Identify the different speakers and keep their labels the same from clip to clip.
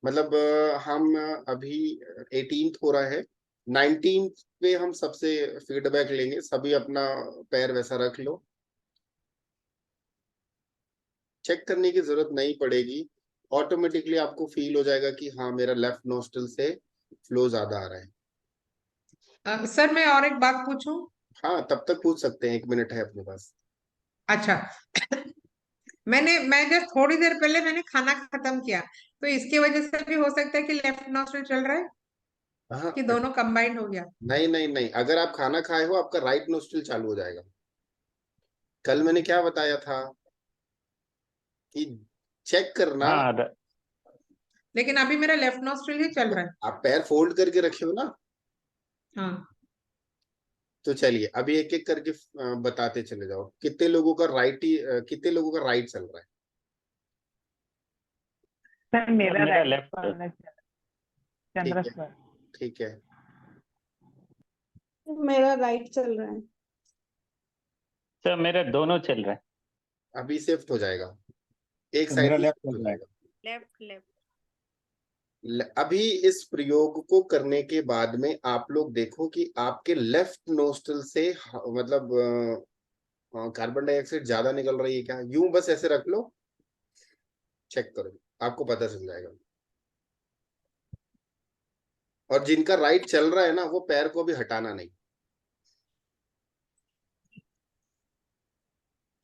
Speaker 1: मतलब हम अभी 18th हो रहा है, 19th पे हम सबसे फीडबैक लेंगे। सभी अपना पैर वैसा रख लो, चेक करने की जरूरत नहीं पड़ेगी। ऑटोमेटिकली आपको फील हो जाएगा कि हाँ मेरा लेफ्ट नोस्ट्रल से फ्लो ज्यादा आ रहा है।
Speaker 2: सर मैं और एक बात पूछूं?
Speaker 1: हाँ तब तक पूछ सकते हैं, 1 मिनट है अपने पास।
Speaker 2: अच्छा। मैं जस्ट थोड़ी देर पहले मैंने खाना खत्म किया, तो इसकी वजह से भी हो सकता है कि लेफ्ट नॉस्ट्रिल चल रहा है,
Speaker 1: हाँ
Speaker 2: कि दोनों कंबाइंड हो गया।
Speaker 1: नहीं नहीं नहीं, अगर आप खाना खाए हो आपका राइट नोस्ट्रल चालू हो जाएगा। कल मैंने क्या बताया था कि चेक करना।
Speaker 3: हाँ
Speaker 2: लेकिन अभी मेरा लेफ्ट नॉस्ट्रिल ही चल रहा है।
Speaker 1: आप पैर फोल्ड करके रखे हो ना,
Speaker 2: हाँ।
Speaker 1: तो चलिए अभी एक एक करके बताते चले जाओ। कितने लोगों का राइट ही कितने लोगों का राइट चल रहा है?
Speaker 4: सर मेरा
Speaker 3: मेरा
Speaker 4: राइट
Speaker 3: लेफ्ट।
Speaker 4: वाला
Speaker 1: ठीक
Speaker 4: चंद्र
Speaker 1: है,
Speaker 4: सर।
Speaker 1: ठीक है।
Speaker 5: मेरा राइट चल रहा है।
Speaker 3: सर मेरे दोनों चल रहे हैं।
Speaker 1: अभी शिफ्ट हो जाएगा, एक
Speaker 6: तो
Speaker 1: साइड
Speaker 6: मेरा
Speaker 1: में
Speaker 6: लेफ्ट
Speaker 1: shift हो
Speaker 6: चल रहा है।
Speaker 1: जाएगा।
Speaker 5: Left left.
Speaker 1: अभी इस प्रयोग को करने के बाद में आप लोग देखो कि आपके लेफ्ट नोस्ट्रल से मतलब कार्बन डाइऑक्साइड ज्यादा निकल रही है क्या। यूं बस ऐसे रख लो, चेक करो, आपको पता चल जाएगा। और जिनका राइट चल रहा है ना, वो पैर को भी हटाना नहीं।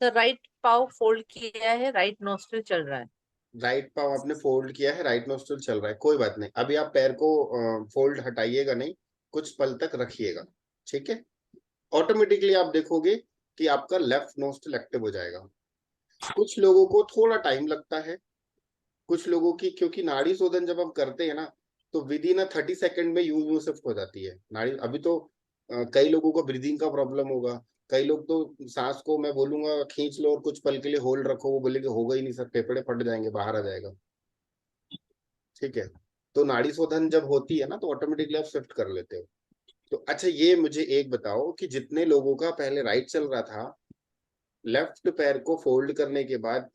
Speaker 7: तो राइट पाव फोल्ड किया है, राइट नोस्ट्रिल चल रहा है।
Speaker 1: राइट पाव आपने फोल्ड किया है, राइट नोस्ट्रल चल रहा है, कोई बात नहीं। अभी आप पैर को फोल्ड हटाइएगा नहीं, कुछ पल तक रखिएगा, ठीक है। ऑटोमेटिकली आप देखोगे कि आपका लेफ्ट नोस्ट्रल एक्टिव हो जाएगा। कुछ लोगों को थोड़ा टाइम लगता है, कुछ लोगों की, क्योंकि नाड़ी शोधन जब हम करते हैं ना, तो विद इन 30 सेकंड में यूं यूं शिफ्ट हो जाती है नाड़ी। अभी तो कई लोगों को ब्रीदिंग का प्रॉब्लम होगा, कई लोग तो सांस को मैं बोलूंगा खींच लो और कुछ पल के लिए होल्ड रखो, वो बोलेंगे होगा ही नहीं सर, फेफड़े फट जाएंगे, बाहर आ जाएगा। ठीक है, तो नाड़ी शोधन जब होती है ना, तो ऑटोमेटिकली आप शिफ्ट कर लेते हो। तो अच्छा ये मुझे एक बताओ कि जितने लोगों का पहले राइट चल रहा था, लेफ्ट पैर को फोल्ड करने के बाद,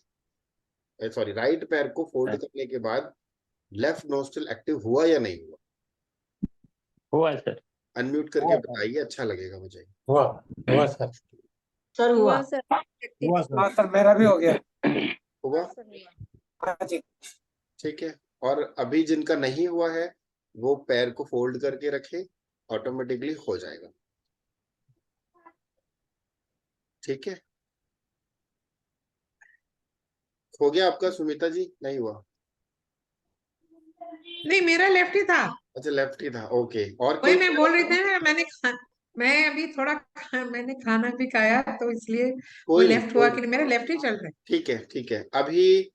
Speaker 1: सॉरी राइट पैर को फोल्ड करने के बाद लेफ्ट नोस्ट्रल एक्टिव हुआ या नहीं हुआ?
Speaker 3: हुआ सर।
Speaker 1: अनम्यूट करके बताइए, अच्छा लगेगा मुझे।
Speaker 6: हुआ हुआ सर।
Speaker 7: सर हुआ।
Speaker 5: सर।
Speaker 6: हुआ सर।
Speaker 8: हाँ सर मेरा भी हो गया।
Speaker 1: हुआ,
Speaker 8: हाँ जी।
Speaker 1: ठीक है। और अभी जिनका नहीं हुआ है, वो पैर को फोल्ड करके रखे, ऑटोमेटिकली हो जाएगा, ठीक है। हो गया आपका सुमिता जी? नहीं हुआ?
Speaker 2: नहीं, मेरा लेफ्ट ही था।
Speaker 1: अच्छा लेफ्ट ही था, ओके। और
Speaker 2: वही
Speaker 1: कोई
Speaker 2: मैं
Speaker 1: कह
Speaker 2: बोल
Speaker 1: रहा
Speaker 2: रही
Speaker 1: था?
Speaker 2: थी ना, मैं अभी थोड़ा मैंने खाना भी खाया, तो इसलिए वो
Speaker 1: कोई नहीं,
Speaker 2: लेफ्ट हुआ
Speaker 1: कोई
Speaker 2: कि
Speaker 1: नहीं,
Speaker 2: नहीं, मेरा लेफ्ट ही चल रहा है।
Speaker 1: ठीक है ठीक है। अभी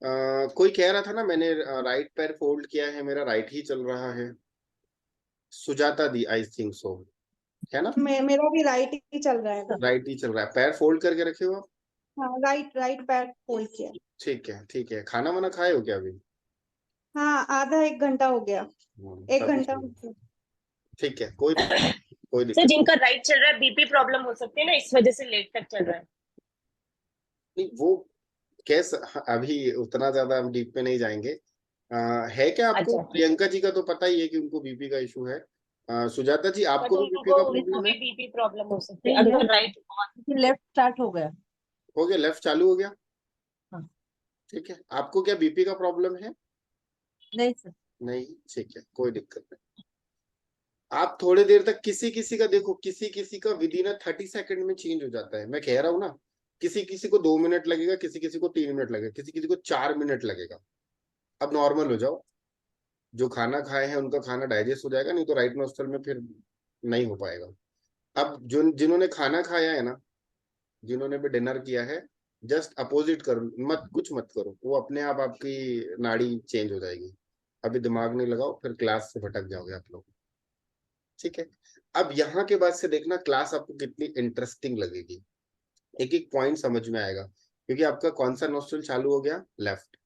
Speaker 1: कोई कह रहा था ना, मैंने राइट पैर फोल्ड किया है, मेरा राइट ही चल रहा है। सुजाता दी, आई थिंक सो, है ना?
Speaker 5: मेरा भी राइट ही चल रहा है।
Speaker 1: राइट ही चल रहा है। पैर फोल्ड करके रखे हो आप?
Speaker 5: हाँ राइट राइट पैर फोल्ड किया।
Speaker 1: ठीक है ठीक है। खाना वाना खाए हो क्या अभी?
Speaker 5: हाँ आधा एक घंटा हो गया। एक
Speaker 1: तभी
Speaker 5: घंटा
Speaker 1: चल
Speaker 5: हो
Speaker 1: रहा है।
Speaker 5: गया।
Speaker 1: ठीक है, कोई कोई
Speaker 7: सर
Speaker 1: दिक्कत
Speaker 7: जिनका राइट चल रहा है बीपी प्रॉब्लम हो सकती है ना, इस वजह से लेट तक चल रहा है।
Speaker 1: नहीं। वो कैसे, अभी उतना ज्यादा हम डीप में नहीं जाएंगे। है क्या आपको?
Speaker 7: अच्छा।
Speaker 1: प्रियंका जी का तो पता ही है कि उनको बीपी का इशू है। सुजाता जी
Speaker 7: बट
Speaker 1: आपको भी बीपी
Speaker 7: उनको
Speaker 1: का
Speaker 7: उनको
Speaker 1: प्रॉब्लम है?
Speaker 7: भी बीपी प्रॉब्लम हो सकती है अगर राइट।
Speaker 5: लेफ्ट स्टार्ट हो गया।
Speaker 1: हो गया, लेफ्ट चालू हो गया,
Speaker 7: हाँ।
Speaker 1: ठीक है। आपको क्या बीपी का प्रॉब्लम है?
Speaker 7: नहीं सर।
Speaker 1: नहीं, ठीक है, कोई दिक्कत नहीं। आप थोड़ी देर तक किसी किसी का देखो, किसी किसी का विद इन 30 सेकंड में चेंज हो जाता है। मैं कह रहा हूँ ना, किसी किसी को 2 मिनट लगेगा, किसी किसी को 3 मिनट लगेगा, किसी किसी को 4 मिनट लगेगा। अब नॉर्मल हो जाओ, जो खाना खाए हैं उनका खाना डाइजेस्ट हो जाएगा, नहीं तो राइट नोस्ट्रल में फिर नहीं हो पाएगा। अब जो जिन्होंने खाना खाया है ना, जिन्होंने भी डिनर किया है, जस्ट अपोजिट करो, मत कुछ मत करो, वो अपने आप आपकी नाड़ी चेंज हो जाएगी। अभी दिमाग नहीं लगाओ, फिर क्लास से भटक जाओगे आप लोग, ठीक है। अब यहाँ के बाद से देखना क्लास आपको कितनी इंटरेस्टिंग लगेगी, एक एक पॉइंट समझ में आएगा। क्योंकि आपका कौन सा नोस्ट्रल चालू हो गया? लेफ्ट।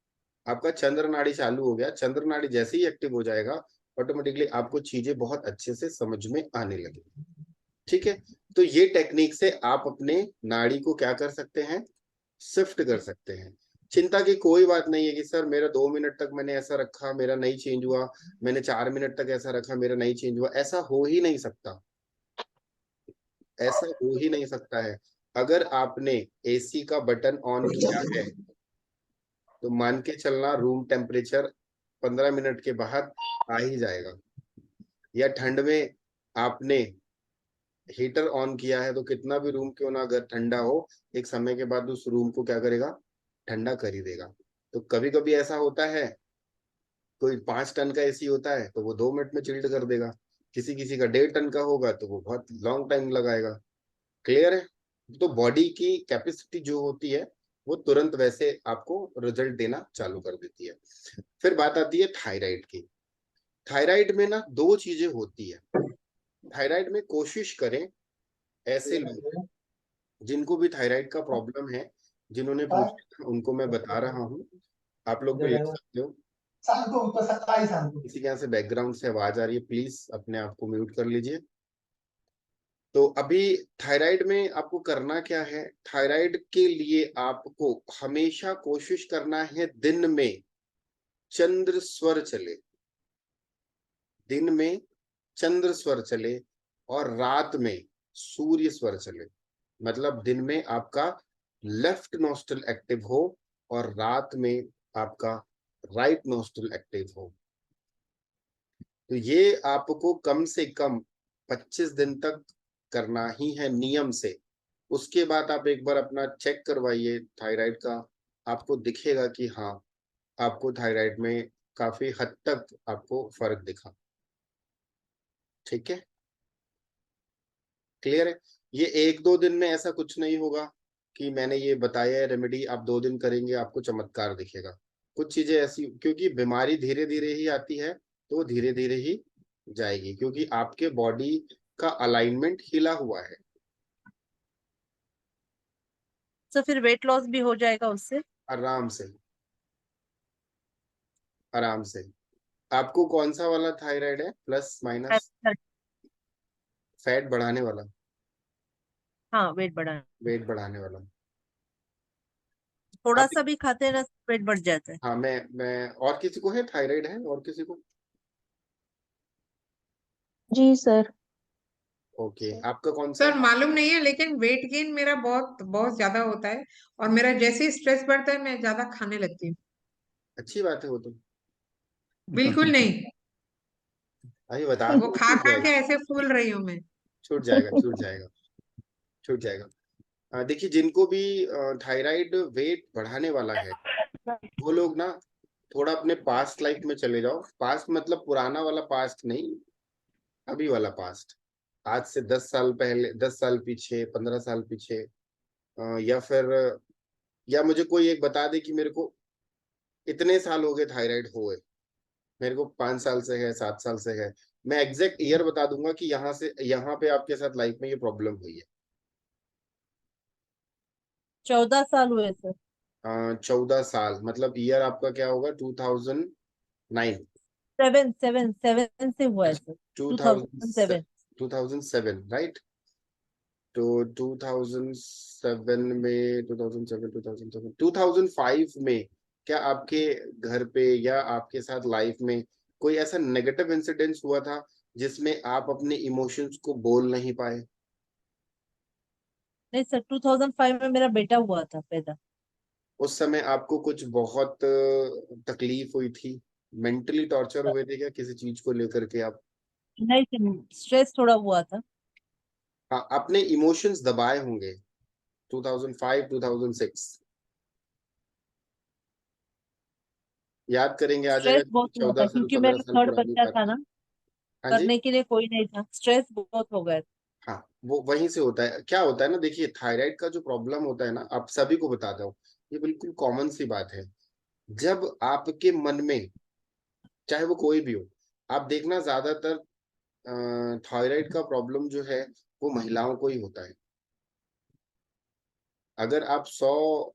Speaker 1: आपका चंद्र नाड़ी चालू हो गया। चंद्र नाड़ी जैसे ही एक्टिव हो जाएगा, ऑटोमेटिकली आपको चीजें बहुत अच्छे से समझ में आने लगेगी, ठीक है। तो ये टेक्निक से आप अपने नाड़ी को क्या कर सकते हैं? शिफ्ट कर सकते हैं। चिंता की कोई बात नहीं है कि सर मेरा 2 मिनट तक मैंने ऐसा रखा, मेरा नहीं चेंज हुआ, मैंने 4 मिनट तक ऐसा रखा, मेरा नहीं चेंज हुआ। ऐसा हो ही नहीं सकता, ऐसा हो ही नहीं सकता है। अगर आपने एसी का बटन ऑन किया है तो मान के चलना रूम टेम्परेचर 15 मिनट के बाद आ ही जाएगा। या ठंड में आपने हीटर ऑन किया है तो कितना भी रूम क्यों ना अगर ठंडा हो, एक समय के बाद उस रूम को क्या करेगा, ठंडा कर ही देगा। तो कभी कभी ऐसा होता है, कोई 5 टन का एसी होता है तो वो 2 मिनट में चिल्ड कर देगा, किसी किसी का 1.5 टन का होगा तो वो बहुत लॉन्ग टाइम लगाएगा। क्लियर है? तो बॉडी की कैपेसिटी जो होती है वो तुरंत वैसे आपको रिजल्ट देना चालू कर देती है। फिर बात आती है थायराइड की। थायराइड में ना 2 चीजें होती है। थायराइड में कोशिश करें, ऐसे लोग जिनको भी थायराइड का प्रॉब्लम है, जिन्होंने पूछा उनको मैं बता रहा हूँ, आप लोग भी लिख सकते हो। किसी के यहाँ से बैकग्राउंड से आवाज आ रही है, प्लीज अपने आप को म्यूट कर लीजिए। तो अभी थायराइड में आपको करना क्या है, थायराइड के लिए आपको हमेशा कोशिश करना है दिन में चंद्र स्वर चले, दिन में चंद्र स्वर चले और रात में सूर्य स्वर चले। मतलब दिन में आपका लेफ्ट नोस्ट्रल एक्टिव हो और रात में आपका राइट नोस्ट्रल एक्टिव हो। तो ये आपको कम से कम 25 दिन तक करना ही है नियम से। उसके बाद आप एक बार अपना चेक करवाइए थायराइड का, आपको दिखेगा कि हाँ आपको थायराइड में काफी हद तक आपको फर्क दिखा। ठीक है, क्लियर है? ये 1-2 दिन में ऐसा कुछ नहीं होगा कि मैंने ये बताया है रेमेडी, आप 2 दिन करेंगे आपको चमत्कार दिखेगा। कुछ चीजें ऐसी, क्योंकि बीमारी धीरे धीरे ही आती है तो धीरे धीरे ही जाएगी, क्योंकि आपके बॉडी का अलाइनमेंट हिला हुआ है।
Speaker 7: तो फिर वेट लॉस भी हो जाएगा उससे?
Speaker 1: आराम से, आराम से। आपको कौन सा वाला थायराइड है, प्लस माइनस? फैट बढ़ाने वाला?
Speaker 7: हाँ, वेट बढ़ा,
Speaker 1: वेट बढ़ाने वाला।
Speaker 7: थोड़ा
Speaker 1: आप,
Speaker 7: सा भी खाते हैं ना वेट बढ़ जाता है।
Speaker 1: हाँ मैं और किसी को है थायराइड, है और किसी को?
Speaker 5: जी सर।
Speaker 1: ओके, आपका कौन सा
Speaker 2: सर
Speaker 1: है?
Speaker 2: मालूम नहीं है, लेकिन वेट गेन मेरा बहुत बहुत ज्यादा होता है और मेरा जैसे ही स्ट्रेस बढ़ता है मैं ज्यादा खाने लगती हूँ।
Speaker 1: अच्छी बात है वो तो।
Speaker 2: बिल्कुल नहीं,
Speaker 1: अभी बता
Speaker 2: वो
Speaker 1: दो,
Speaker 2: खा
Speaker 1: छूट
Speaker 2: खा
Speaker 1: जाएगा,
Speaker 2: के ऐसे फूल रही हूँ मैं।
Speaker 1: छूट जाएगा, छूट जाएगा, छूट जाएगा। देखिए जिनको भी थायराइड वेट बढ़ाने वाला है, वो लोग ना थोड़ा अपने पास्ट लाइफ में चले जाओ। पास्ट मतलब पुराना वाला पास्ट नहीं, अभी वाला पास्ट। आज से 10 साल पहले, 10 साल पीछे, 15 साल पीछे, या फिर या मुझे कोई एक बता दे कि मेरे को इतने साल हो गए थायराइड हुए, मेरे को 5 साल से है, 7 साल से है, मैं एग्जैक्ट ईयर बता दूंगा कि यहाँ से यहाँ पे आपके साथ लाइफ में ये प्रॉब्लम हुई है।
Speaker 7: 14 साल हुए सर।
Speaker 1: 14 साल मतलब ईयर आपका क्या होगा, 2009?
Speaker 7: 7 से हुआ है सर, 2007।
Speaker 1: 2007 राइट? तो 2007 में, 2005 में क्या आपके घर पे या आपके साथ लाइफ में कोई ऐसा नेगेटिव इंसिडेंस हुआ था जिसमें आप अपने इमोशंस को बोल नहीं पाए?
Speaker 7: नहीं सर, 2005 में मेरा बेटा हुआ था पैदा।
Speaker 1: उस समय आपको कुछ बहुत तकलीफ हुई थी, मेंटली टॉर्चर हुए थे क्या किसी चीज को लेकर के आप?
Speaker 7: नहीं सर, स्ट्रेस थोड़ा हुआ था।
Speaker 1: हाँ, अपने इमोशंस दबाए होंगे 2005 2006, याद करेंगे आ जाएगा।
Speaker 7: स्ट्रेस बहुत हुआ था
Speaker 1: 14 साल
Speaker 7: क्योंकि
Speaker 1: 15
Speaker 7: मेरा
Speaker 1: साल
Speaker 7: थर्ड
Speaker 1: पुरानी
Speaker 7: बच्चा
Speaker 1: बात
Speaker 7: था
Speaker 1: है।
Speaker 7: ना,
Speaker 1: हाँ जी,
Speaker 7: करने के लिए कोई नहीं था, स्ट्रेस बहुत हो गया था।
Speaker 1: हाँ वो वहीं से होता है। क्या होता है ना, देखिए थायराइड का जो प्रॉब्लम होता है ना, आप सभी को बताता हूँ, ये बिल्कुल कॉमन सी बात है। जब आपके मन में, चाहे वो कोई भी हो, आप देखना ज्यादातर थायराइड का प्रॉब्लम जो है वो महिलाओं को ही होता है। अगर आप 100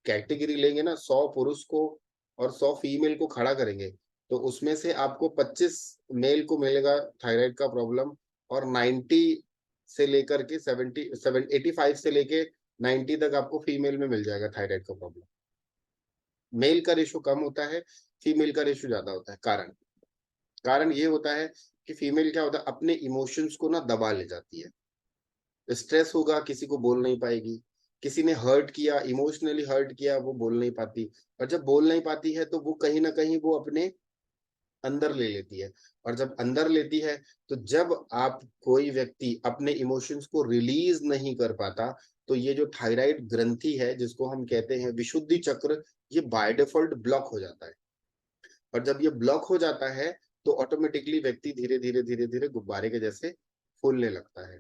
Speaker 1: कैटेगरी लेंगे ना, 100 पुरुष को और 100 फीमेल को खड़ा करेंगे, तो उसमें से आपको 25 मेल को मिलेगा थायराइड का प्रॉब्लम, और 90 से लेकर के 85 से लेके 90 तक आपको फीमेल में मिल जाएगा थायराइड का प्रॉब्लम। मेल का रेशो कम होता है, फीमेल का रेशो ज्यादा होता है। कारण ये होता है कि फीमेल क्या होता है, अपने इमोशंस को ना दबा ले जाती है। स्ट्रेस होगा, किसी को बोल नहीं पाएगी, किसी ने हर्ट किया, इमोशनली हर्ट किया, वो बोल नहीं पाती, और जब बोल नहीं पाती है तो वो कहीं ना कहीं वो अपने अंदर ले लेती है। और जब अंदर लेती है तो जब आप कोई व्यक्ति अपने इमोशंस को रिलीज नहीं कर पाता, तो ये जो थायराइड ग्रंथि है जिसको हम कहते हैं विशुद्धि चक्र, ये बाय डिफॉल्ट ब्लॉक हो जाता है। और जब ये ब्लॉक हो जाता है तो ऑटोमेटिकली व्यक्ति धीरे धीरे धीरे धीरे गुब्बारे के जैसे फूलने लगता है।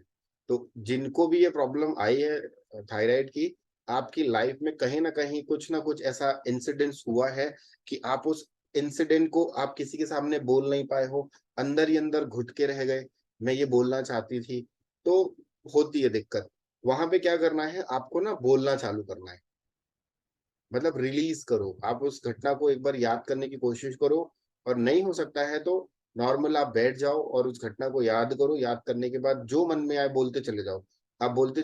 Speaker 1: तो जिनको भी ये प्रॉब्लम आई है थायराइड की, आपकी लाइफ में कहीं ना कुछ ऐसा इंसिडेंस हुआ है कि आप उस इंसिडेंट को आप किसी के सामने बोल नहीं पाए हो, अंदर ही अंदर घुट के रह गए, मैं ये बोलना चाहती थी। तो होती है दिक्कत। वहां पे क्या करना है, आपको ना बोलना चालू करना है, मतलब रिलीज करो। आप उस घटना को एक बार याद करने की कोशिश करो, और नहीं हो सकता है तो नॉर्मल आप बैठ जाओ और उस घटना को याद करो। याद करने के बाद जो मन में आए बोलते चले जाओ। आप बोलते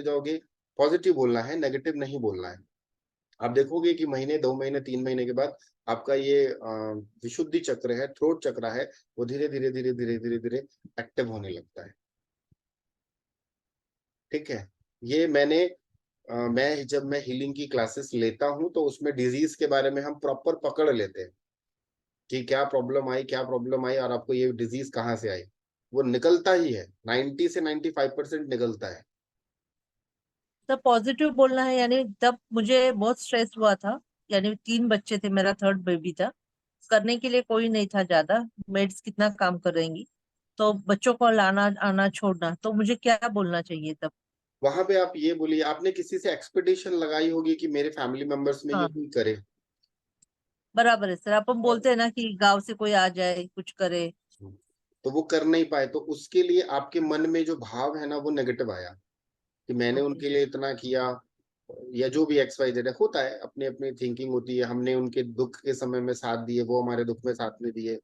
Speaker 1: जाओगे, पॉजिटिव बोलना है, नेगेटिव नहीं बोलना है। आप देखोगे कि महीने, 2 महीने, 3 महीने के बाद आपका ये विशुद्धि चक्र है, थ्रोट चक्र है, वो धीरे धीरे धीरे धीरे धीरे धीरे एक्टिव होने लगता है। ठीक है। ये मैं जब मैं हीलिंग की क्लासेस लेता हूं तो उसमें डिजीज के बारे में हम प्रॉपर पकड़ लेते हैं कि क्या प्रॉब्लम आई और आपको ये डिजीज कहाँ से आई। वो निकलता ही है, 90 से 95% निकलता है।
Speaker 7: तब पॉजिटिव बोलना है, यानी तब मुझे बहुत स्ट्रेस हुआ था, यानी 3 बच्चे थे, मेरा 3rd बेबी था, करने के लिए कोई नहीं था ज्यादा, मेड्स कितना काम करेंगी, तो बच्चों को लाना आना छोड़ना, तो मुझे क्या बोलना चाहिए तब?
Speaker 1: वहां पे आप ये बोलिए, आपने किसी से एक्सपेक्टेशन लगाई होगी कि मेरे फैमिली मेंबर्स में ये
Speaker 7: हाँ,
Speaker 1: कोई करे।
Speaker 7: बराबर है सर। अपन बोलते हैं ना कि गांव से कोई आ जाए कुछ करे।
Speaker 1: तो वो कर नहीं पाए, तो उसके लिए आपके मन में जो भाव है ना वो नेगेटिव आया कि मैंने
Speaker 7: ओके।
Speaker 1: उनके लिए इतना किया, या जो भी XYZ है, होता है, अपनी अपनी थिंकिंग होती है। हमने उनके दुख के समय में साथ दिए, वो हमारे दुख में साथ में दिए।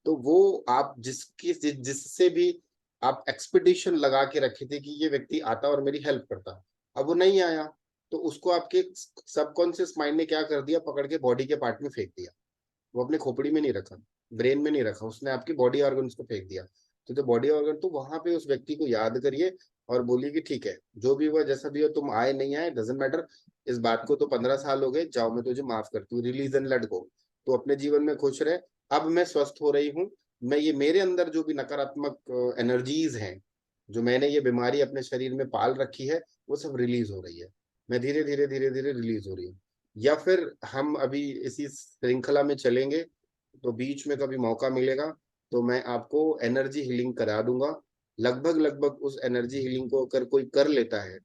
Speaker 1: तो वो आप जिससे भी आप एक्सपेक्टेशन लगा के रखे थे कि ये व्यक्ति आता और मेरी हेल्प करता, अब वो नहीं आया, तो उसको आपके सबकॉन्शियस माइंड ने क्या कर दिया, पकड़ के बॉडी के पार्ट में फेंक दिया। वो अपने खोपड़ी में नहीं रखा, ब्रेन में नहीं रखा, उसने आपके बॉडी ऑर्गन्स को फेंक दिया। तो जो बॉडी ऑर्गन, तो वहां पे उस व्यक्ति को याद करिए और बोलिए कि ठीक है, जो भी हुआ जैसा भी हो, तुम आए नहीं आए डजेंट मैटर, इस बात को तो 15 साल हो गए, जाओ मैं तुझे माफ करती हूँ, रिलीज एंड लेट गो। तो अपने जीवन में खुश रहे। अब मैं स्वस्थ हो रही हूँ, मैं ये मेरे अंदर जो भी नकारात्मक एनर्जीज हैं, जो मैंने ये बीमारी अपने शरीर में पाल रखी है, वो सब रिलीज हो रही है। मैं धीरे धीरे धीरे धीरे रिलीज हो रही हूँ। या फिर हम अभी इसी श्रृंखला में चलेंगे, तो बीच में कभी मौका मिलेगा तो मैं आपको एनर्जी हीलिंग करा दूंगा। लगभग लगभग उस एनर्जी हीलिंग को अगर कोई कर लेता है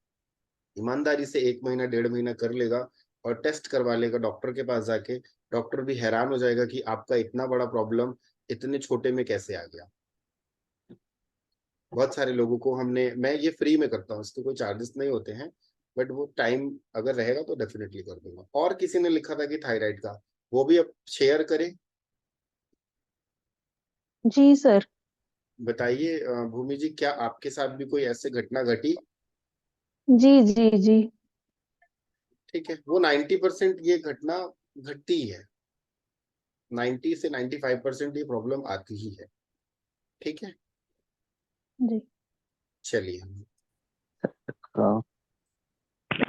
Speaker 1: ईमानदारी से, 1 महीना 1.5 महीना कर लेगा और टेस्ट करवा लेगा डॉक्टर के पास जाके, डॉक्टर भी हैरान हो जाएगा कि आपका इतना बड़ा प्रॉब्लम इतने छोटे में कैसे आ गया। बहुत सारे लोगों को मैं ये फ्री में करता हूँ, इसके कोई चार्जेस नहीं होते हैं, बट वो टाइम अगर रहेगा तो डेफिनेटली कर दूंगा। और किसी ने लिखा था कि थायराइड का, वो भी अब शेयर करें।
Speaker 5: जी सर।
Speaker 1: बताइए भूमि जी, क्या आपके साथ भी कोई ऐसे घटना घटी?
Speaker 5: जी जी जी।
Speaker 1: ठीक है, वो 90% ये घटना घटती ही है, 90 से 95% ये प्रॉब्लम आती ही है। ठीक है,
Speaker 5: जी
Speaker 1: चलिए।
Speaker 3: तो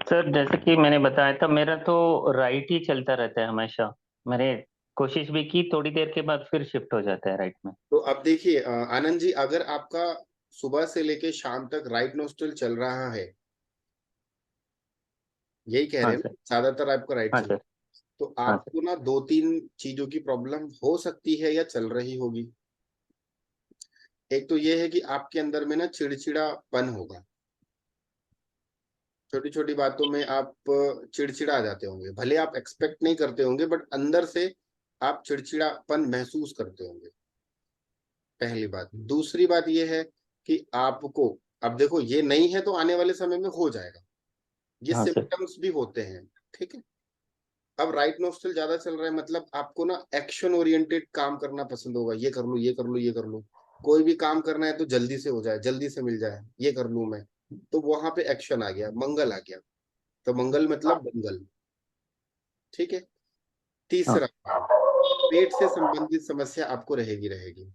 Speaker 3: सर जैसे कि मैंने बताया था, मेरा तो राइट ही चलता रहता है हमेशा। मैंने कोशिश भी की, थोड़ी देर के बाद फिर शिफ्ट हो जाता है राइट में।
Speaker 1: तो अब देखिए आनंद जी, अगर आपका सुबह से लेके शाम तक राइट नोस्ट्रल चल रहा है, यही कह रहे
Speaker 3: हाँ
Speaker 1: हैं ना,
Speaker 3: सर।
Speaker 1: ज्यादातर आपका राइट
Speaker 3: हाँ
Speaker 1: चल रहा
Speaker 3: सर।
Speaker 1: है, तो
Speaker 3: हाँ सर।
Speaker 1: आपको ना 2-3 चीजों की प्रॉब्लम हो सकती है या चल रही होगी। एक तो ये है कि आपके अंदर में ना चिड़चिड़ापन होगा, छोटी छोटी बातों में आप चिड़चिड़ा जाते होंगे, भले आप एक्सपेक्ट नहीं करते होंगे बट अंदर से आप चिड़चिड़ापन महसूस करते होंगे। पहली बात। दूसरी बात ये है कि आपको, अब देखो ये नहीं है तो आने वाले समय में हो जाएगा, ये
Speaker 3: हाँ सर।
Speaker 1: सिम्टम्स भी होते हैं। ठीक है। अब राइट नोस्ट्रल ज्यादा चल रहा है, मतलब आपको ना एक्शन ओरिएंटेड काम करना पसंद होगा, ये कर लूं ये कर लूं ये कर लूं, कोई भी काम करना है तो जल्दी से हो जाए, जल्दी से मिल जाए, ये कर लूं मैं। तो वहां पे एक्शन आ गया, मंगल आ गया। तो मंगल मतलब मंगल। ठीक है। तीसरा, पेट से संबंधित समस्या आपको रहेगी।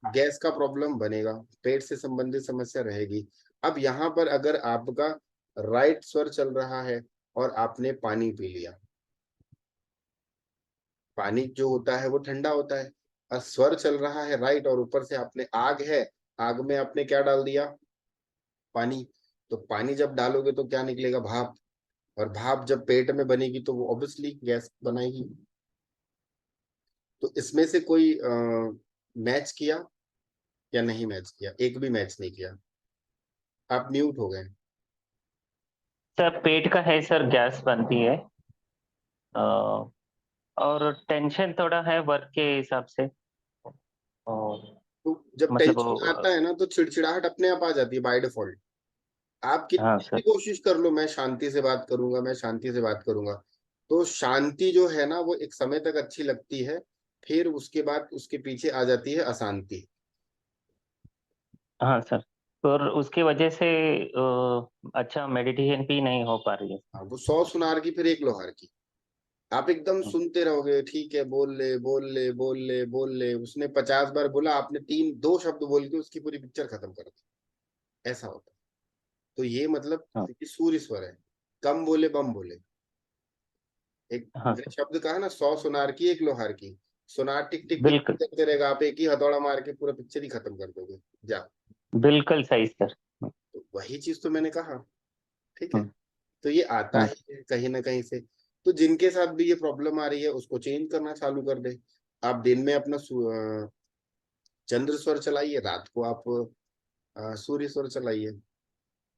Speaker 1: गैस का प्रॉब्लम बनेगा, पेट से संबंधित समस्या रहेगी। अब यहाँ पर अगर आपका राइट स्वर चल रहा है और आपने पानी पी लिया, पानी जो होता है वो ठंडा होता है, और स्वर चल रहा है राइट, और ऊपर से आपने आग है, आग में आपने क्या डाल दिया? पानी। तो पानी जब डालोगे तो क्या निकलेगा? भाप। और भाप जब पेट में बनेगी तो वो ऑब्वियसली गैस बनाएगी। तो इसमें से कोई मैच किया या नहीं मैच किया? एक भी मैच नहीं किया, आप म्यूट हो गए।
Speaker 3: सर पेट का है सर, गैस बनती है और टेंशन थोड़ा है वर्क के हिसाब से। और
Speaker 1: तो जब
Speaker 3: मतलब
Speaker 1: टेंशन आता है ना तो चिड़चिड़ाहट अपने आप आ जाती है बाय डिफॉल्ट। आप
Speaker 3: हाँ
Speaker 1: कितनी भी
Speaker 3: सर,
Speaker 1: कोशिश कर लो, मैं शांति से बात करूंगा, मैं शांति से बात करूंगा, तो शांति जो है ना वो एक समय तक अच्छी लगती है, फिर उसके बाद उसके पीछे आ जाती है अशांति।
Speaker 3: हाँ सर। और उसकी वजह से अच्छा मेडिटेशन भी नहीं हो पा रही है।
Speaker 1: हाँ, वो 100 सुनार की फिर 1 लोहार की। आप एकदम सुनते रहोगे, ठीक है, बोल ले बोल ले बोल ले बोल ले, उसने 50 बार बोला, आपने 2 शब्द बोल के उसकी पूरी पिक्चर खत्म कर दी, ऐसा होता है। तो ये मतलब
Speaker 3: हाँ
Speaker 1: कि सूर्य स्वर है, कम बोले बम बोले। एक
Speaker 3: हाँ
Speaker 1: मैंने
Speaker 3: सर,
Speaker 1: शब्द कहा ना, 100 सुनार की 1 लोहार की। सुनार टिक टिक टिक
Speaker 3: बिल्कुल
Speaker 1: करते रहेगा, आप एक ही हथौड़ा मार के पूरा पिक्चर ही खत्म कर दोगे। जा,
Speaker 3: बिल्कुल सही सर।
Speaker 1: तो वही चीज तो मैंने कहा, ठीक है।
Speaker 3: हम्म,
Speaker 1: तो ये आता
Speaker 3: हाँ
Speaker 1: ही है कहीं ना कहीं से। तो जिनके साथ भी ये प्रॉब्लम आ रही है उसको चेंज करना चालू कर दे। आप दिन में अपना चंद्र स्वर चलाइए, रात को आप सूर्य स्वर चलाइए,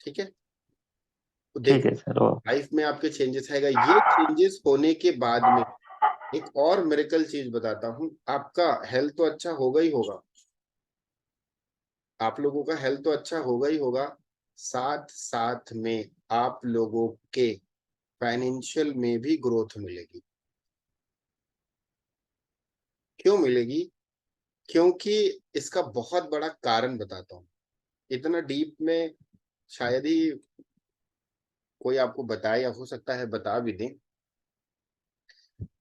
Speaker 1: ठीक है। तो
Speaker 3: ठीक
Speaker 1: देखो
Speaker 3: है सर। वो
Speaker 1: लाइफ में आपके चेंजेस आएगा। ये चेंजेस होने के बाद में एक और मिरेकल चीज बताता हूँ, आपका हेल्थ तो अच्छा होगा ही होगा, आप लोगों का हेल्थ तो अच्छा होगा ही होगा, साथ साथ में आप लोगों के फाइनेंशियल में भी ग्रोथ मिलेगी। क्यों मिलेगी? क्योंकि इसका बहुत बड़ा कारण बताता हूँ। इतना डीप में शायद ही कोई आपको बताए, या हो सकता है बता भी दें।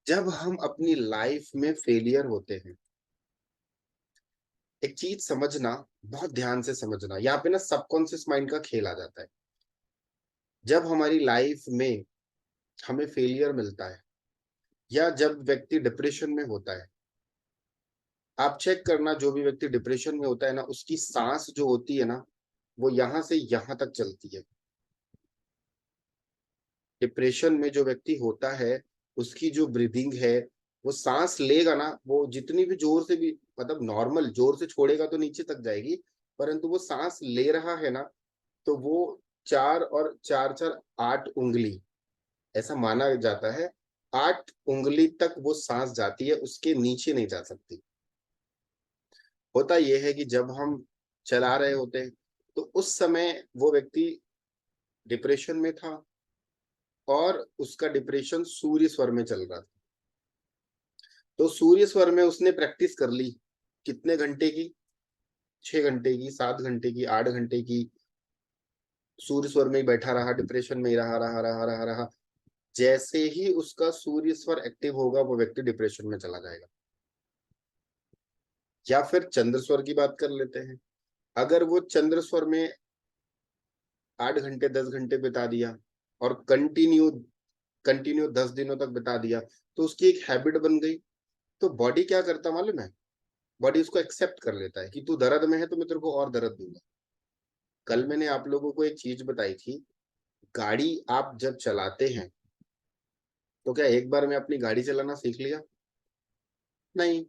Speaker 1: जब हम अपनी लाइफ में फेलियर होते हैं, एक चीज समझना, बहुत ध्यान से समझना, यहाँ पे ना सबकॉन्शियस माइंड का खेल आ जाता है। जब हमारी लाइफ में हमें फेलियर मिलता है, या जब व्यक्ति डिप्रेशन में होता है, आप चेक करना, जो भी व्यक्ति डिप्रेशन में होता है ना, उसकी सांस जो होती है ना, वो यहां से यहां तक चलती है। डिप्रेशन में जो व्यक्ति होता है, उसकी जो ब्रीदिंग है, वो सांस लेगा ना, वो जितनी भी जोर से भी, मतलब नॉर्मल जोर से छोड़ेगा तो नीचे तक जाएगी, परंतु वो सांस ले रहा है ना, तो वो 4 और 4 4 8 उंगली, ऐसा माना जाता है, 8 उंगली तक वो सांस जाती है, उसके नीचे नहीं जा सकती। होता यह है कि जब हम चला रहे होते हैं, तो उस समय वो व्यक्ति डिप्रेशन में था, और उसका डिप्रेशन सूर्य स्वर में चल रहा था। तो सूर्य स्वर में उसने प्रैक्टिस कर ली, कितने घंटे की? 6 घंटे की, 7 घंटे की, 8 घंटे की। सूर्य स्वर में ही बैठा रहा, डिप्रेशन में ही रहा रहा रहा रहा रहा। जैसे ही उसका सूर्य स्वर एक्टिव होगा, वो व्यक्ति डिप्रेशन में चला जाएगा। या फिर चंद्र स्वर की बात कर लेते हैं। अगर वो चंद्र स्वर में 8 घंटे 10 घंटे बिता दिया, और कंटिन्यू कंटिन्यू 10 दिनों तक बिता दिया, तो उसकी एक हैबिट बन गई। तो बॉडी क्या करता मालूम है? बॉडी उसको एक्सेप्ट कर लेता है कि तू दर्द में है तो मैं तेरे को और दर्द दूंगा। कल मैंने आप लोगों को एक चीज बताई थी, गाड़ी आप जब चलाते हैं, तो क्या एक बार में अपनी गाड़ी चलाना सीख लिया? नहीं।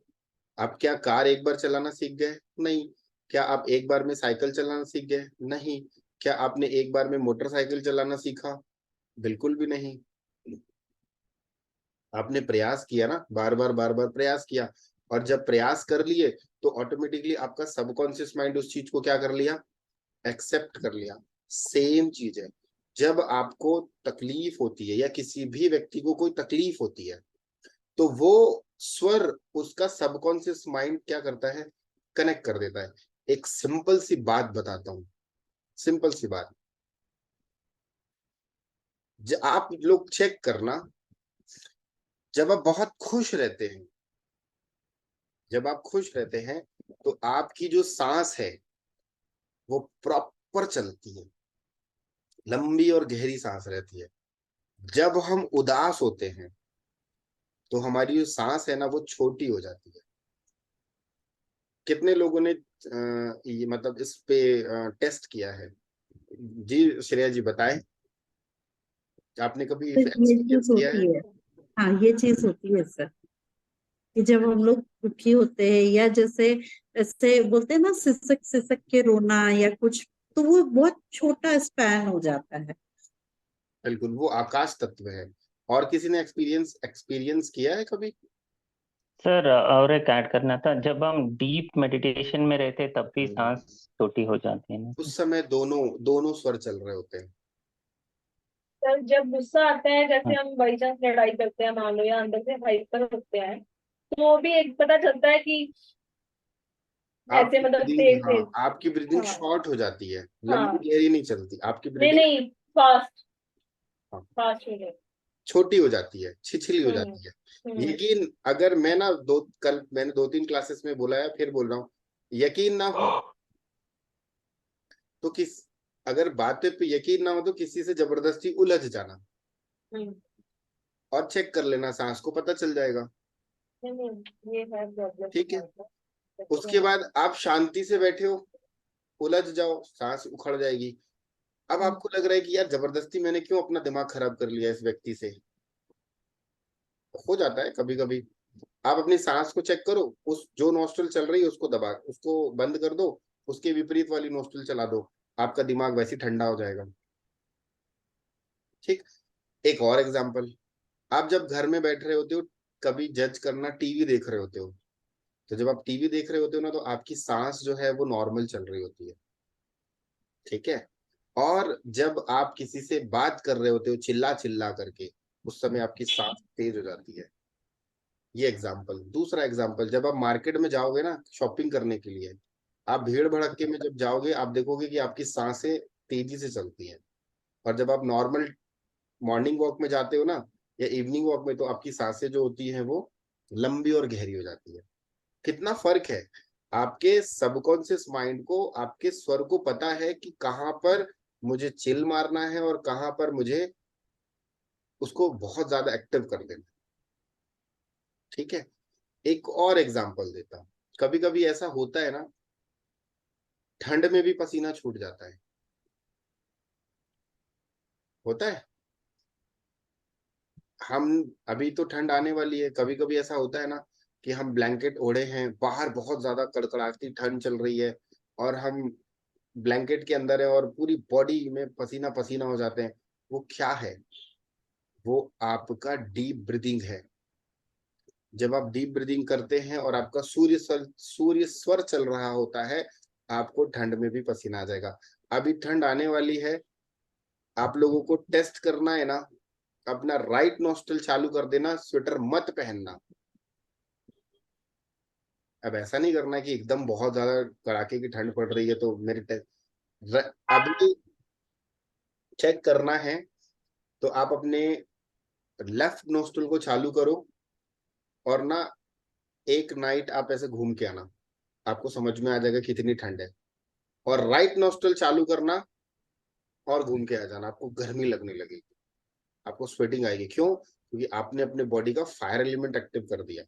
Speaker 1: आप क्या कार एक बार चलाना सीख गए? नहीं। क्या आप एक बार में साइकिल चलाना सीख गए? नहीं। क्या आपने एक बार में मोटरसाइकिल चलाना सीखा? बिल्कुल भी नहीं। आपने प्रयास किया ना, बार बार प्रयास किया, और जब प्रयास कर लिए, तो ऑटोमेटिकली आपका सबकॉन्शियस माइंड उस चीज को क्या कर लिया? एक्सेप्ट कर लिया। सेम चीज है, जब आपको तकलीफ होती है, या किसी भी व्यक्ति को कोई तकलीफ होती है, तो वो स्वर उसका सबकॉन्शियस माइंड क्या करता है? कनेक्ट कर देता है। एक सिंपल सी बात बताता हूं, सिंपल सी बात। आप लोग चेक करना, जब आप बहुत खुश रहते हैं, जब आप खुश रहते हैं तो आपकी जो सांस है वो प्रॉपर चलती है, लंबी और गहरी सांस रहती है। जब हम उदास होते हैं तो हमारी जो सांस है ना वो छोटी हो जाती है। कितने लोगों ने ये मतलब इस पे टेस्ट किया है? जी श्रेया जी बताएं, आपने कभी
Speaker 5: तो ये
Speaker 1: एक्सपीरियंस
Speaker 5: चीज
Speaker 1: किया है?
Speaker 5: होती है। हाँ, ये चीज होती है सर, कि जब हम लोग दुखी होते हैं या जैसे ऐसे बोलते हैं ना, सिसक सिसक के रोना या कुछ, तो वो बहुत छोटा स्पैन हो जाता है।
Speaker 1: बिल्कुल, वो आकाश तत्व है। और किसी ने एक्सपीरियंस किया है कभी?
Speaker 3: सर और एक ऐड करना था, जब हम डीप मेडिटेशन में रहते तब भी
Speaker 1: हम्म।
Speaker 3: सांस छोटी हो जाती है ना सर?
Speaker 1: उस समय दोनों दोनों स्वर चल रहे होते हैं।
Speaker 9: सर जब गुस्सा आता है, जैसे
Speaker 3: हाँ।
Speaker 9: हम बाई चांस लड़ाई करते हैं मान लो, या अंदर से हाइपर होते हैं, तो वो भी एक पता चलता है कि ऐसे
Speaker 1: आपकी
Speaker 9: मतलब
Speaker 1: ब्रीदिंग,
Speaker 9: तेज
Speaker 1: हाँ,
Speaker 9: तेज।
Speaker 1: आपकी ब्रीदिंग
Speaker 9: हाँ
Speaker 1: शॉर्ट हो जाती है, लंबी
Speaker 9: हाँ,
Speaker 1: गहरी नहीं चलती आपकी
Speaker 9: नहीं
Speaker 1: ब्रीदिंग।
Speaker 9: नहीं, फास्ट
Speaker 1: हाँ,
Speaker 9: फास्ट हो गए।
Speaker 1: छोटी हो जाती है, छिछली हो
Speaker 9: हम्म
Speaker 1: जाती है।
Speaker 9: हम्म
Speaker 1: यकीन, अगर मैं ना कल मैंने 2-3 क्लासेस में बोला है, फिर बोल रहा हूँ, यकीन ना हो तो अगर बातें पे यकीन ना हो तो किसी से जबरदस्ती उलझ जाना
Speaker 9: हम्म।
Speaker 1: और चेक कर लेना, सांस को पता चल जाएगा।
Speaker 9: नहीं, ये है प्रॉब्लम
Speaker 1: ठीक है,
Speaker 9: हमारे पास।
Speaker 1: उसके बाद आप शांति से बैठे हो, उलझ जाओ, सांस उखड़ जाएगी। अब आपको लग रहा है कि यार जबरदस्ती मैंने क्यों अपना दिमाग खराब कर लिया इस व्यक्ति से, हो जाता है कभी कभी। आप अपनी सांस को चेक करो, उस जो नोस्ट्रल चल रही है उसको दबा, उसको बंद कर दो, उसके विपरीत वाली नोस्ट्रल चला दो, आपका दिमाग वैसे ठंडा हो जाएगा। ठीक। एक और एग्जांपल, आप जब घर में बैठ रहे होते हो, कभी जज करना, टीवी देख रहे होते हो, तो जब आप टीवी देख रहे होते हो ना तो आपकी सांस जो है वो नॉर्मल चल रही होती है। ठीक है। और जब आप किसी से बात कर रहे होते हो चिल्ला चिल्ला करके, उस समय आपकी सांस तेज हो जाती है। ये एग्जाम्पल। दूसरा एग्जाम्पल, जब आप मार्केट में जाओगे ना शॉपिंग करने के लिए, आप भीड़ भड़क्के में जब जाओगे आप देखोगे कि आपकी सांसें तेजी से चलती हैं। और जब आप नॉर्मल मॉर्निंग वॉक में जाते हो ना या इवनिंग वॉक में, तो आपकी सांसें जो होती हैं वो लंबी और गहरी हो जाती है। कितना फर्क है। आपके सबकॉन्शियस माइंड को, आपके स्वर को पता है कि कहाँ पर मुझे चिल मारना है और कहाँ पर मुझे उसको बहुत ज्यादा एक्टिव कर देना। ठीक है। एक और एग्जांपल देता हूँ, कभी कभी ऐसा होता है ना, ठंड में भी पसीना छूट जाता है, होता है। हम, अभी तो ठंड आने वाली है, कभी कभी ऐसा होता है ना कि हम ब्लैंकेट ओढ़े हैं, बाहर बहुत ज्यादा कड़कड़ाती ठंड चल रही है और हम ब्लैंकेट के अंदर है और पूरी बॉडी में पसीना पसीना हो जाते हैं। वो क्या है? वो आपका डीप ब्रीदिंग है। जब आप डीप ब्रीदिंग करते हैं और आपका सूर्य स्वर चल रहा होता है, आपको ठंड में भी पसीना आ जाएगा। अभी ठंड आने वाली है, आप लोगों को टेस्ट करना है ना, अपना राइट नोस्ट्रल चालू कर देना, स्वेटर मत पहनना। अब ऐसा नहीं करना कि एकदम बहुत ज्यादा कड़ाके की ठंड पड़ रही है तो मेरे अभी चेक करना है तो आप अपने लेफ्ट नोस्ट्रल को चालू करो और ना एक नाइट आप ऐसे घूम के आना, आपको समझ में आ जाएगा कितनी ठंड है। और राइट नोस्ट्रल चालू करना और घूम के आ जाना, आपको गर्मी लगने लगेगी, आपको स्वेटिंग आएगी। क्यों? क्योंकि आपने अपने बॉडी का फायर एलिमेंट एक्टिव कर दिया।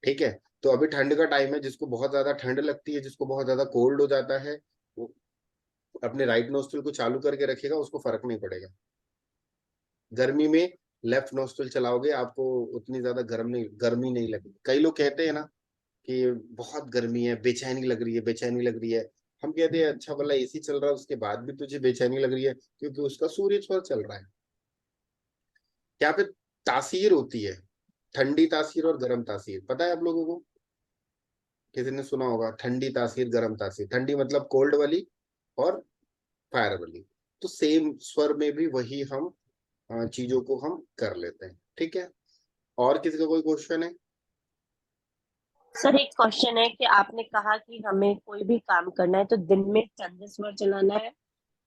Speaker 1: ठीक है। तो अभी ठंड का टाइम है, जिसको बहुत ज्यादा ठंड लगती है, जिसको बहुत ज्यादा कोल्ड हो जाता है, वो अपने राइट नोस्ट्रल को चालू करके रखेगा, उसको फर्क नहीं पड़ेगा। गर्मी में लेफ्ट नोस्ट्रल चलाओगे, आपको उतनी ज्यादा गर्मी नहीं लगेगी। कई लोग कहते हैं ना कि बहुत गर्मी है, बेचैनी लग रही है, बेचैनी लग रही है। हम कहते हैं अच्छा भला एसी चल रहा है उसके बाद भी तुझे बेचैनी लग रही है, क्योंकि उसका सूर्य स्वर चल रहा है। यहाँ पे तासीर होती है, ठंडी तासीर और गर्म तासीर, पता है आप लोगों को? किसी ने सुना होगा ठंडी तासीर गर्म तासीर। ठंडी मतलब कोल्ड वाली और फायर वाली। तो सेम स्वर में भी वही हम चीजों को हम कर लेते हैं। ठीक है। और किसी का कोई क्वेश्चन है?
Speaker 10: सर एक क्वेश्चन है कि आपने कहा कि हमें कोई भी काम करना है तो दिन में चंद्र स्वर चलाना है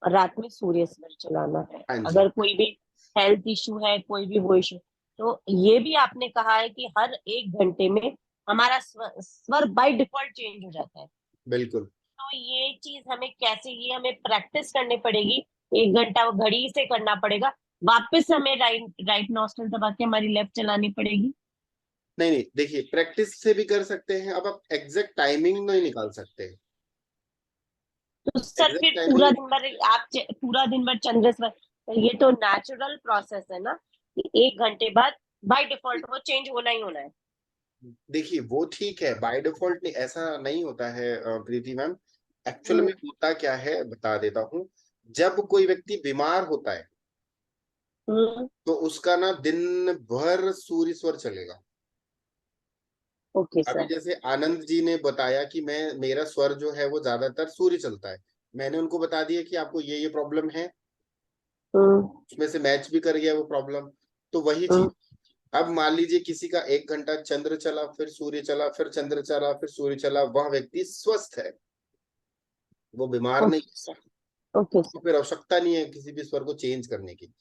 Speaker 10: और रात में सूर्य स्वर चलाना है।
Speaker 1: हाँ जी।
Speaker 10: अगर कोई भी हेल्थ इशू है, कोई भी वो इशू, तो ये भी आपने कहा है कि हर 1 घंटे में हमारा स्वर बाय डिफॉल्ट चेंज हो जाता है।
Speaker 1: बिल्कुल।
Speaker 10: तो ये चीज हमें कैसे, ये हमें प्रैक्टिस करनी पड़ेगी, 1 घंटा वो घड़ी से करना पड़ेगा, वापस हमें राइट नॉस्ट्रल दबा के हमारी लेफ्ट चलानी पड़ेगी?
Speaker 1: नहीं नहीं, देखिए प्रैक्टिस से भी कर सकते हैं, अब आप एग्जैक्ट टाइमिंग नहीं निकाल सकते।
Speaker 10: तो सर
Speaker 1: एग्जैक्ट
Speaker 10: फिर
Speaker 1: टाइमिंग
Speaker 10: पूरा दिन भर चंद्र स्वर, तो ये तो नेचुरल प्रोसेस है ना कि 1 घंटे बाद बाय डिफॉल्ट वो चेंज होना ही होना है।
Speaker 1: देखिए वो ठीक है, बाय डिफॉल्ट नहीं, ऐसा नहीं होता है प्रीति मैम। एक्चुअल में होता क्या है बता देता हूँ। जब कोई व्यक्ति बीमार होता है तो उसका ना दिन भर सूर्य स्वर चलेगा।
Speaker 10: ओके
Speaker 1: अभी
Speaker 10: सर।
Speaker 1: जैसे आनंद जी ने बताया कि मेरा स्वर जो है वो ज्यादातर सूर्य चलता है, मैंने उनको बता दिया कि आपको ये प्रॉब्लम है, उसमें से मैच भी कर गया वो प्रॉब्लम। तो वही चीज, अब मान लीजिए किसी का 1 घंटा चंद्र चला, फिर सूर्य चला, फिर चंद्र चला, फिर सूर्य चला, वह व्यक्ति स्वस्थ है, वो बीमार नहीं है,
Speaker 10: ओके
Speaker 1: तो फिर आवश्यकता नहीं है किसी भी स्वर को चेंज करने की।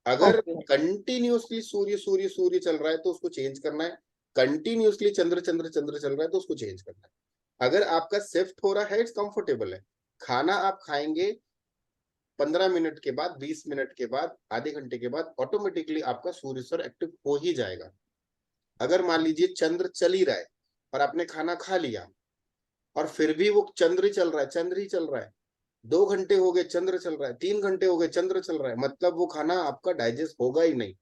Speaker 1: अगर कंटिन्यूअसली सूर्य सूर्य सूर्य चल रहा है तो उसको चेंज करना है, कंटिन्यूअसली चंद्र चंद्र चंद्र चल रहा है तो उसको चेंज करना है। अगर आपका शिफ्ट हो रहा है, इट्स कंफर्टेबल है, खाना आप खाएंगे 15 मिनट के बाद, 20 मिनट के बाद, आधे घंटे के बाद ऑटोमेटिकली आपका सूर्य स्वर एक्टिव हो ही जाएगा। अगर मान लीजिए चंद्र चल ही रहा है और आपने खाना खा लिया और फिर भी वो चंद्र ही चल रहा है, चंद्र ही चल रहा है, 2 घंटे हो गए चंद्र चल रहा है, 3 घंटे हो गए चंद्र चल रहा है, मतलब वो खाना आपका डाइजेस्ट होगा ही नहीं,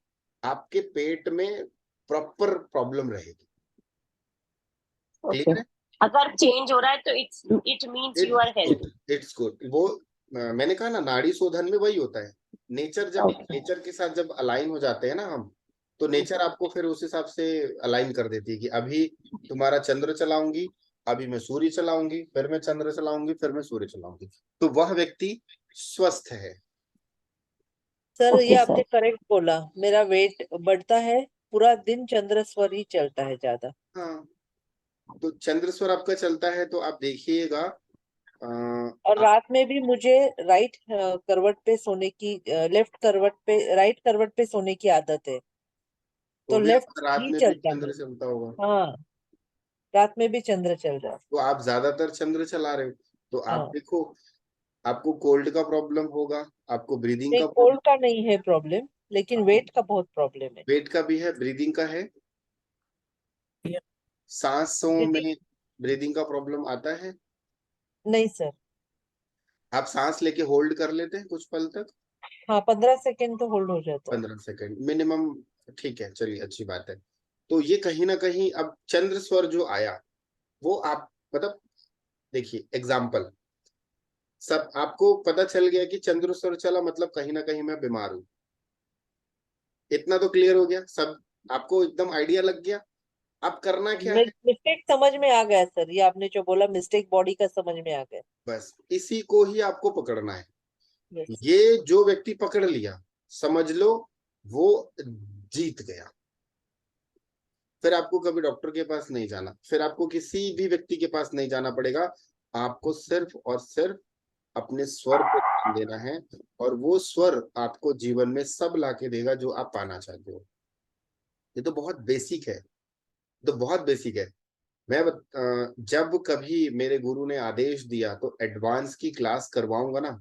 Speaker 1: आपके पेट में प्रॉपर प्रॉब्लम रहेगी। क्लियर है?
Speaker 10: अगर चेंज हो रहा है तो it means you are health.
Speaker 1: It's good. वो मैंने कहा ना, नाड़ी शोधन में वही होता है। नेचर के साथ जब अलाइन हो जाते हैं ना हम, तो नेचर आपको फिर उस हिसाब से अलाइन कर देती है कि अभी तुम्हारा चंद्र चलाऊंगी, अभी मैं सूर्य चलाऊंगी, फिर मैं चंद्र चलाऊंगी, फिर मैं सूर्य चलाऊंगी, तो वह व्यक्ति स्वस्थ है।
Speaker 7: सर ये आपने करेक्ट बोला, मेरा वेट बढ़ता है, पूरा दिन चंद्र स्वर ही चलता है ज्यादा।
Speaker 1: हाँ, तो चंद्र स्वर आपका चलता है तो आप देखिएगा।
Speaker 7: और रात में भी मुझे राइट करवट पे सोने की, लेफ्ट करवट पे, राइट करवट पे सोने की आदत है, तो
Speaker 1: भी
Speaker 7: लेफ्ट
Speaker 1: आपका रात
Speaker 7: ही
Speaker 1: में भी
Speaker 7: चलता
Speaker 1: चंद्र
Speaker 7: है।
Speaker 1: चलता होगा,
Speaker 7: हाँ, रात में भी चंद्र चल रहा है।
Speaker 1: तो आप ज्यादातर चंद्र चला रहे हो, तो आप
Speaker 7: हाँ,
Speaker 1: देखो आपको कोल्ड का प्रॉब्लम होगा, आपको ब्रीदिंग
Speaker 7: नहीं
Speaker 1: का
Speaker 7: कोल्ड
Speaker 1: प्रॉब्लम,
Speaker 7: का नहीं है प्रॉब्लम, लेकिन वेट का बहुत प्रॉब्लम है।
Speaker 1: वेट का भी है, ब्रीदिंग का है, सांसों में ब्रीदिंग का प्रॉब्लम आता है।
Speaker 7: नहीं सर।
Speaker 1: आप सांस लेके होल्ड कर लेते हैं कुछ पल तक?
Speaker 7: हाँ, 15 सेकेंड तो होल्ड हो जाता है।
Speaker 1: 15 सेकेंड मिनिमम, ठीक है, चलिए अच्छी बात है। तो ये कहीं ना कहीं अब चंद्र स्वर जो आया वो आप मतलब, देखिए एग्जाम्पल, सब आपको पता चल गया कि चंद्र स्वर चला मतलब कहीं ना कहीं मैं बीमार हूं, इतना तो क्लियर हो गया सब, आपको एकदम आइडिया लग गया। अब करना क्या है,
Speaker 7: मिस्टेक समझ में आ गया सर, ये आपने जो बोला मिस्टेक बॉडी का समझ में आ गया।
Speaker 1: बस इसी को ही आपको पकड़ना है।
Speaker 7: यस।
Speaker 1: ये जो व्यक्ति पकड़ लिया, समझ लो वो जीत गया। फिर आपको कभी डॉक्टर के पास नहीं जाना, फिर आपको किसी भी व्यक्ति के पास नहीं जाना पड़ेगा, आपको सिर्फ और सिर्फ अपने स्वर पे ध्यान देना है, और वो स्वर आपको जीवन में सब लाके देगा जो आप पाना चाहते हो। ये तो बहुत बेसिक है, तो बहुत बेसिक है। जब कभी मेरे गुरु ने आदेश दिया तो एडवांस की क्लास करवाऊंगा ना,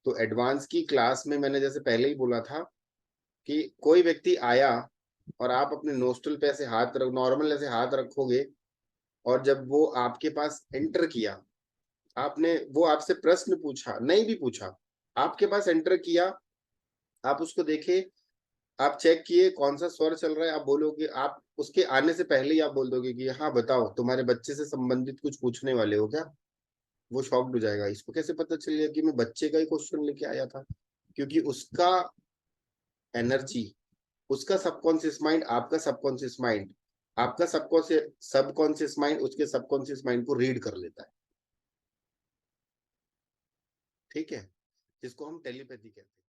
Speaker 1: तो एडवांस की क्लास में मैंने जैसे पहले ही बोला था कि कोई व्यक्ति आया और आप अपने नोस्ट्रल पे ऐसे हाथ रख, नॉर्मल ऐसे हाथ रखोगे, और जब वो आपके पास एंटर किया, आपने वो आपसे प्रश्न पूछा, नहीं भी पूछा, आपके पास एंटर किया, आप उसको देखे, आप चेक किए कौन सा स्वर चल रहा है, आप बोलोगे, आप उसके आने से पहले ही आप बोल दोगे कि हाँ बताओ तुम्हारे बच्चे से संबंधित कुछ पूछने वाले हो क्या, वो शॉक्ड हो जाएगा, इसको कैसे पता चल गया कि मैं बच्चे का ही क्वेश्चन लेके आया था, क्योंकि उसका एनर्जी, उसका सबकॉन्शियस माइंड, आपका सबकॉन्शियस माइंड, आपका सबकॉन्शियस माइंड उसके सबकॉन्शियस माइंड को रीड कर लेता है। ठीक है, जिसको हम टेलीपैथी कहते हैं।